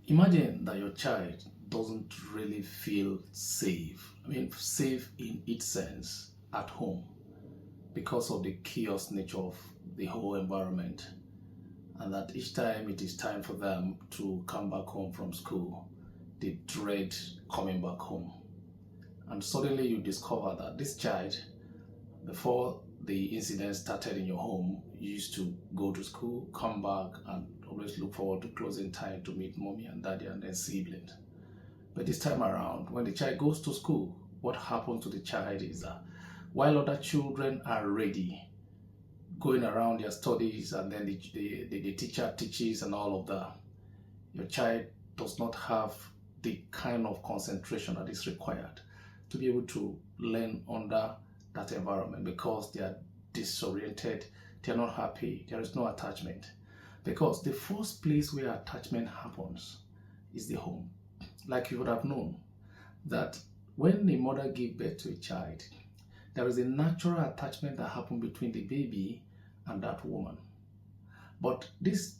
Imagine that your child doesn't really feel safe. I mean, safe in its sense at home because of the chaos nature of the whole environment. And that each time it is time for them to come back home from school, they dread coming back home. And suddenly you discover that this child, before the incident started in your home, you used to go to school, come back, and always look forward to closing time to meet mommy and daddy and then siblings. But this time around, when the child goes to school, what happens to the child is that while other children are ready, going around their studies, and then the teacher teaches and all of that, your child does not have the kind of concentration that is required to be able to learn under that environment because they are disoriented, they are not happy, there is no attachment. Because the first place where attachment happens is the home. Like you would have known that when a mother gives birth to a child, there is a natural attachment that happens between the baby and that woman. But this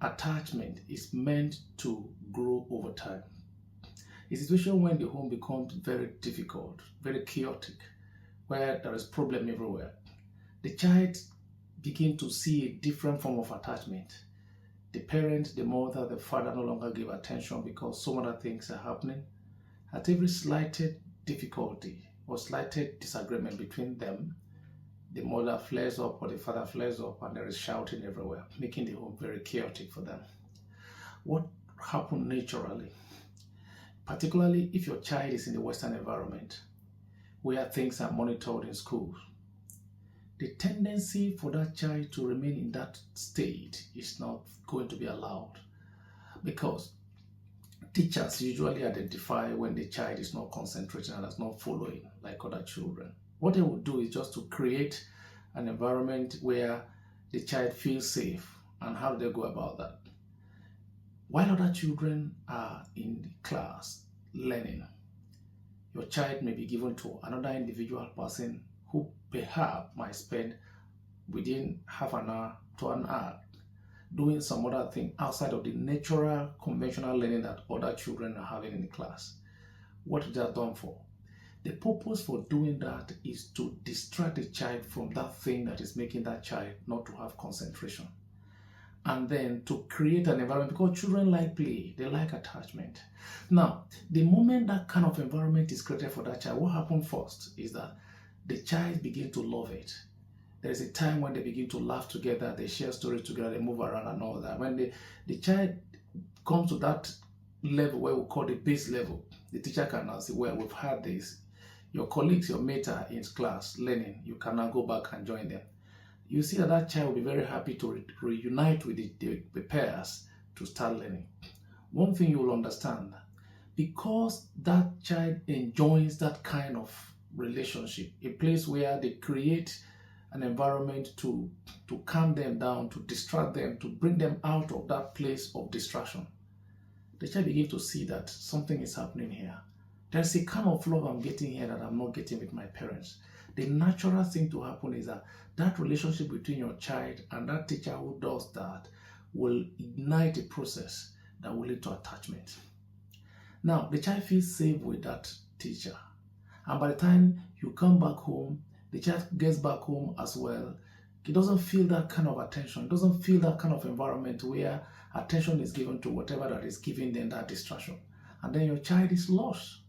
attachment is meant to grow over time. A situation when the home becomes very difficult, very chaotic, where there is problem everywhere, the child begins to see a different form of attachment. The parent, the mother, the father no longer give attention because some other things are happening. At every slighted difficulty or slighted disagreement between them, the mother flares up or the father flares up and there is shouting everywhere, making the home very chaotic for them. What happens naturally, particularly if your child is in the Western environment where things are monitored in schools, the tendency for that child to remain in that state is not going to be allowed because teachers usually identify when the child is not concentrating and is not following like other children. What they would do is just to create an environment where the child feels safe. And how do they go about that? While other children are in the class learning, your child may be given to another individual person who perhaps might spend within half an hour to an hour doing some other thing outside of the natural conventional learning that other children are having in the class. What is that done for? The purpose for doing that is to distract the child from that thing that is making that child not to have concentration. And then to create an environment, because children like play, they like attachment. Now, the moment that kind of environment is created for that child, what happens first is that the child begins to love it. There is a time when they begin to laugh together, they share stories together, they move around and all that. When the child comes to that level where we call the base level, the teacher can now say, well, we've had this. Your colleagues, your mates are in class learning. You can now go back and join them. You see that child will be very happy to reunite with the peers to start learning. One thing you will understand, because that child enjoys that kind of relationship, a place where they create an environment to calm them down, to distract them, to bring them out of that place of distraction, the child begins to see that something is happening here. There's a kind of love I'm getting here that I'm not getting with my parents. The natural thing to happen is that relationship between your child and that teacher who does that will ignite a process that will lead to attachment. Now, the child feels safe with that teacher. And by the time you come back home, the child gets back home as well. He doesn't feel that kind of attention. He doesn't feel that kind of environment where attention is given to whatever that is giving them that distraction. And then your child is lost.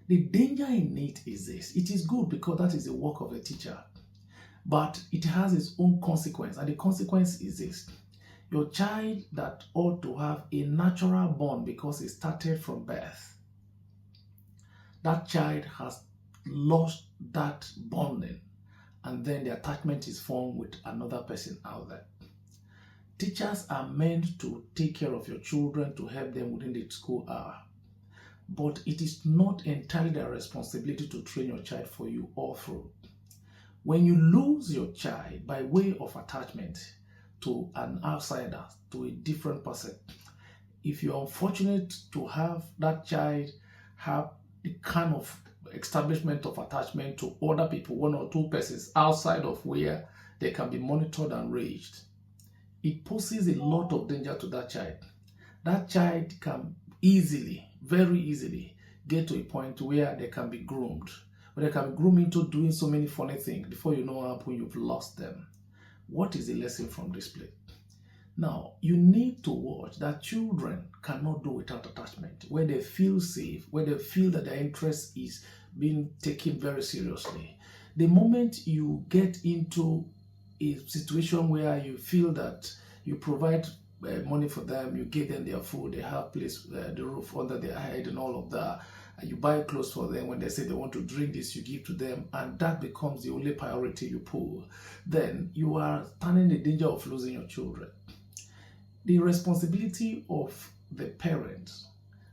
The danger in it is this. It is good because that is the work of a teacher. But it has its own consequence. And the consequence is this. Your child that ought to have a natural bond because it started from birth, that child has lost that bonding, and then the attachment is formed with another person out there. Teachers are meant to take care of your children, to help them within the school hour. But it is not entirely their responsibility to train your child for you all through. When you lose your child by way of attachment to an outsider, to a different person, if you're unfortunate to have that child have the kind of establishment of attachment to other people, one or two persons outside of where they can be monitored and raised, it poses a lot of danger to that child. that child can easily, very easily, get to a point where they can be groomed. Where they can be groomed into doing so many funny things. Before you know what happened, you've lost them. What is the lesson from this play? Now, you need to watch that children cannot do without attachment. Where they feel safe, where they feel that their interest is being taken very seriously. The moment you get into a situation where you feel that you provide money for them, you give them their food, they have place, the roof under their head and all of that, you buy clothes for them. When they say they want to drink this, you give to them, and that becomes the only priority you pull, then you are standing in danger of losing your children. The responsibility of the parents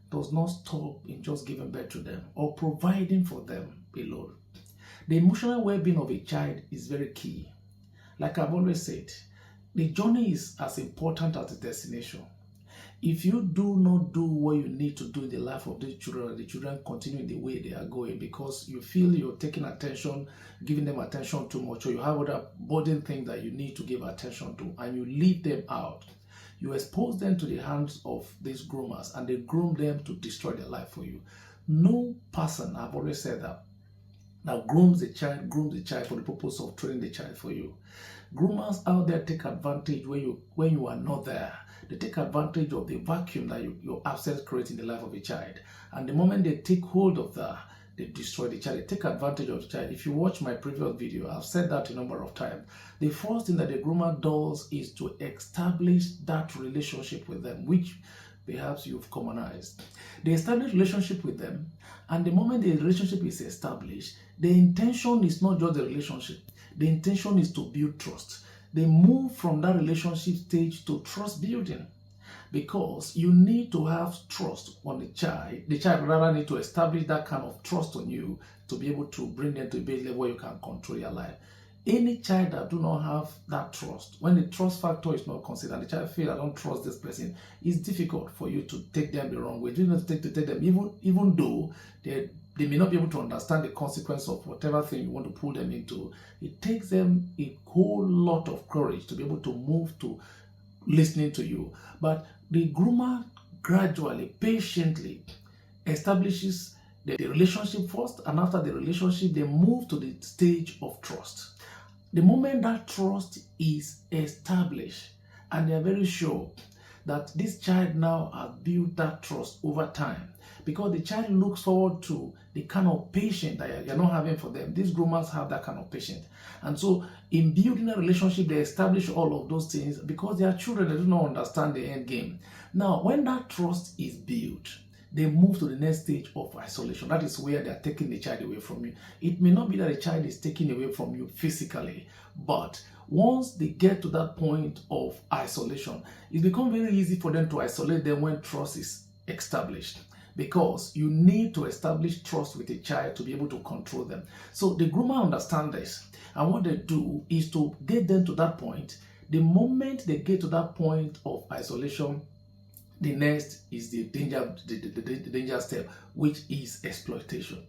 does not stop in just giving birth to them or providing for them alone. The emotional well-being of a child is very key. Like I've always said, the journey is as important as the destination. If you do not do what you need to do in the life of the children continue in the way they are going because you feel you're taking attention, giving them attention too much, or you have other burden things that you need to give attention to, and you leave them out, you expose them to the hands of these groomers, and they groom them to destroy their life for you. No person, I've always said that grooms the child for the purpose of training the child for you. Groomers out there take advantage when you are not there. They take advantage of the vacuum that your absence creates in the life of a child. And the moment they take hold of that, they destroy the child. They take advantage of the child. If you watch my previous video, I've said that a number of times. The first thing that the groomer does is to establish that relationship with them, which perhaps you've commonized. They establish relationship with them, and the moment the relationship is established, the intention is not just the relationship. The intention is to build trust. They move from that relationship stage to trust building, because you need to have trust on the child. The child rather need to establish that kind of trust on you to be able to bring them to a base level where you can control your life. Any child that do not have that trust, when the trust factor is not considered, the child feels, I don't trust this person, it's difficult for you to take them the wrong way. You don't take them, even though they may not be able to understand the consequence of whatever thing you want to pull them into. It takes them a whole lot of courage to be able to move to listening to you. But the groomer gradually, patiently establishes the relationship first, and after the relationship, they move to the stage of trust. The moment that trust is established, and they are very sure that this child now has built that trust over time, because the child looks forward to the kind of patience that you're not having for them. These groomers have that kind of patience. And so in building a relationship, they establish all of those things because they are children, they do not understand the end game. Now, when that trust is built, they move to the next stage of isolation. That is where they are taking the child away from you. It may not be that the child is taken away from you physically, but once they get to that point of isolation, it becomes very easy for them to isolate them when trust is established, because you need to establish trust with a child to be able to control them. So the groomer understands this, and what they do is to get them to that point. The moment they get to that point of isolation, the next is the danger step, which is exploitation.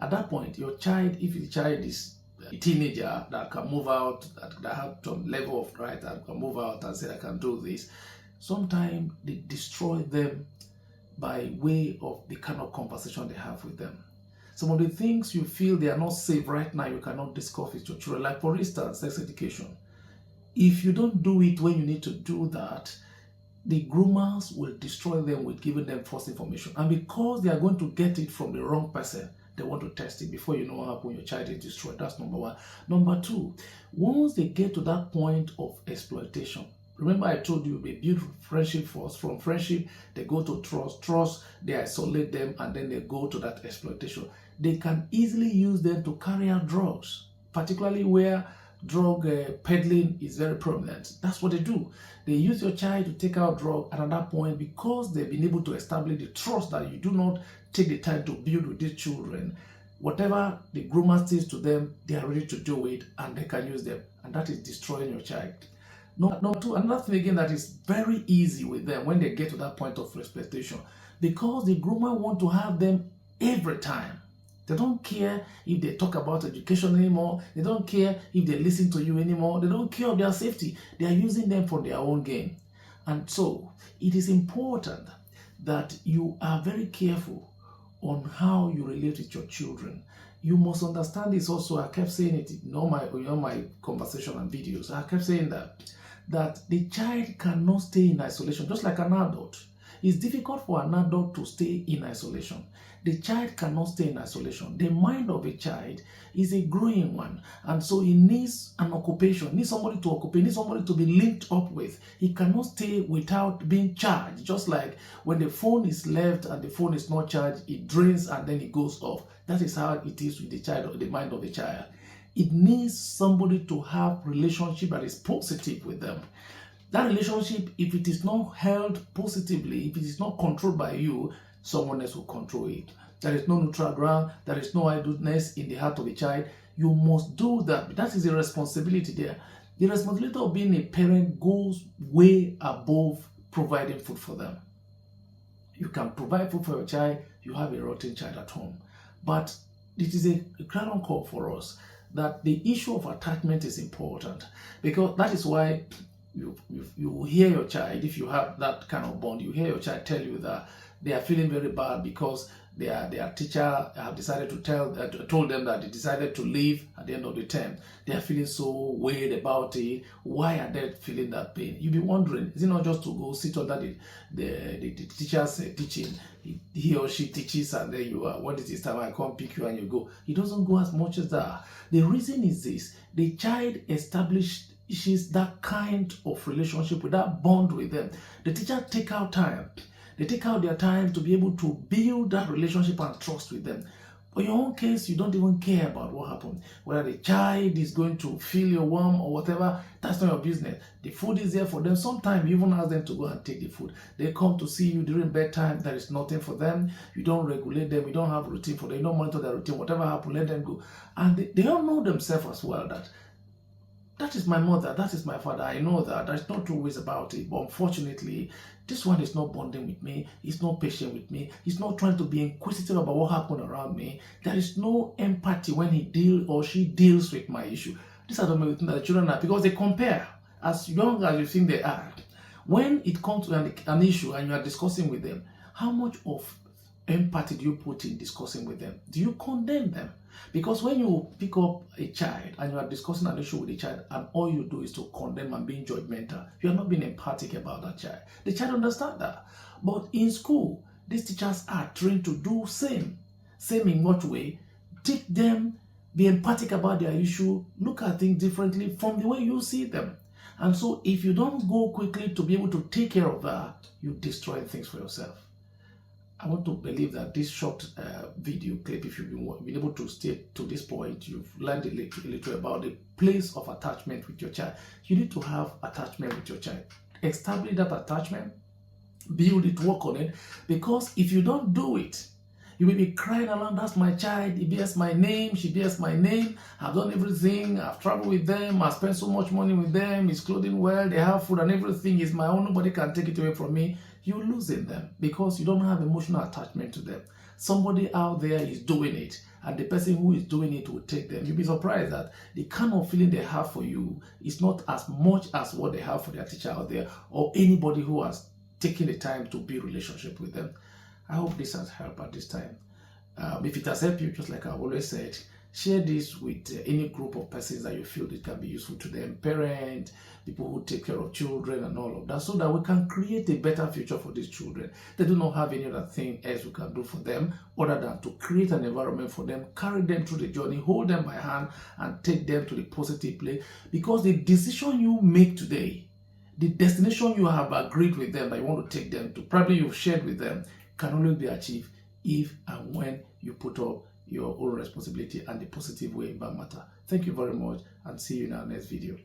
At that point, your child, if the child is a teenager that can move out, that have some level of right, that can move out and say, I can do this, sometimes they destroy them by way of the kind of conversation they have with them. Some of the things you feel they are not safe right now, you cannot discuss with your children. Like, for instance, sex education. If you don't do it when you need to do that, the groomers will destroy them with giving them false information. And because they are going to get it from the wrong person, they want to test it. Before you know what happens, your child is destroyed. That's number one. Number two, once they get to that point of exploitation, remember I told you they build friendship first. From friendship, they go to trust. Trust, they isolate them, and then they go to that exploitation. They can easily use them to carry out drugs, particularly where drug peddling is very prominent. That's what they do. They use your child to take out drug, and at that point, because they've been able to establish the trust that you do not take the time to build with these children, whatever the groomer says to them, they are ready to do it, and they can use them, and that is destroying your child. Number two, another thing again that is very easy with them when they get to that point of expectation, because the groomer want to have them every time. They don't care if they talk about education anymore. They don't care if they listen to you anymore. They don't care of their safety. They are using them for their own gain. And so it is important that you are very careful on how you relate with your children. You must understand this also. I kept saying it in all my conversation and videos. I kept saying that the child cannot stay in isolation, just like an adult. It's difficult for an adult to stay in isolation. The child cannot stay in isolation. The mind of a child is a growing one, and so he needs an occupation, needs somebody to occupy, needs somebody to be linked up with. He cannot stay without being charged. Just like when the phone is left and the phone is not charged, it drains and then it goes off. That is how it is with the child, or the mind of a child. It needs somebody to have relationship that is positive with them. That relationship, if it is not held positively, if it is not controlled by you, someone else will control it. There is no neutral ground. There is no idleness in the heart of a child. You must do that. That is the responsibility there. The responsibility of being a parent goes way above providing food for them. You can provide food for your child. You have a rotten child at home. But it is a clarion call for us that the issue of attachment is important, because that is why you hear your child, if you have that kind of bond, you hear your child tell you that they are feeling very bad because their teacher have decided to told them that they decided to leave at the end of the term. They are feeling so weird about it. Why are they feeling that pain? You'll be wondering, is it not just to go sit under the teacher's teaching? He or she teaches and then you are, what is this time? I come pick you and you go. It doesn't go as much as that. The reason is this: the child establishes that kind of relationship, with that bond with them. The teacher take out time. They take out their time to be able to build that relationship and trust with them. But in your own case, you don't even care about what happened. Whether the child is going to feel your warm or whatever, that's not your business. The food is there for them. Sometimes you even ask them to go and take the food. They come to see you during bedtime. There is nothing for them. You don't regulate them. You don't have a routine for them. You don't monitor their routine. Whatever happens, let them go. And they don't know themselves as well that is my mother, that is my father. I know that. There's no two ways about it. But unfortunately, this one is not bonding with me. He's not patient with me. He's not trying to be inquisitive about what happened around me. There is no empathy when he deals or she deals with my issue. These are the things that the children are, because they compare as young as you think they are. When it comes to an issue and you are discussing with them, how much of empathy do you put in discussing with them? Do you condemn them? Because when you pick up a child and you are discussing an issue with a child and all you do is to condemn and being judgmental, you are not being empathic about that child. The child understands that. But in school, these teachers are trained to do same. Same in what way? Take them, be empathic about their issue, look at things differently from the way you see them. And so if you don't go quickly to be able to take care of that, you destroy things for yourself. I want to believe that this short video clip, if you've been able to stay to this point, you've learned a little about the place of attachment with your child. You need to have attachment with your child. Establish that attachment, build it, work on it, because if you don't do it, you will be crying along, that's my child, he bears my name, she bears my name, I've done everything, I've traveled with them, I've spent so much money with them, he's clothing well, they have food and everything is my own, nobody can take it away from me. You're losing them because you don't have emotional attachment to them. Somebody out there is doing it, and the person who is doing it will take them. You'll be surprised that the kind of feeling they have for you is not as much as what they have for their teacher out there or anybody who has taken the time to build a relationship with them. I hope this has helped at this time. If it has helped you, just like I've always said, share this with any group of persons that you feel it can be useful to them, parents, people who take care of children and all of that, so that we can create a better future for these children. They do not have any other thing else we can do for them other than to create an environment for them, carry them through the journey, hold them by hand and take them to the positive place, because the decision you make today, the destination you have agreed with them that you want to take them to, probably you've shared with them, can only be achieved if and when you put up your own responsibility and the positive way in that matter. Thank you very much and see you in our next video.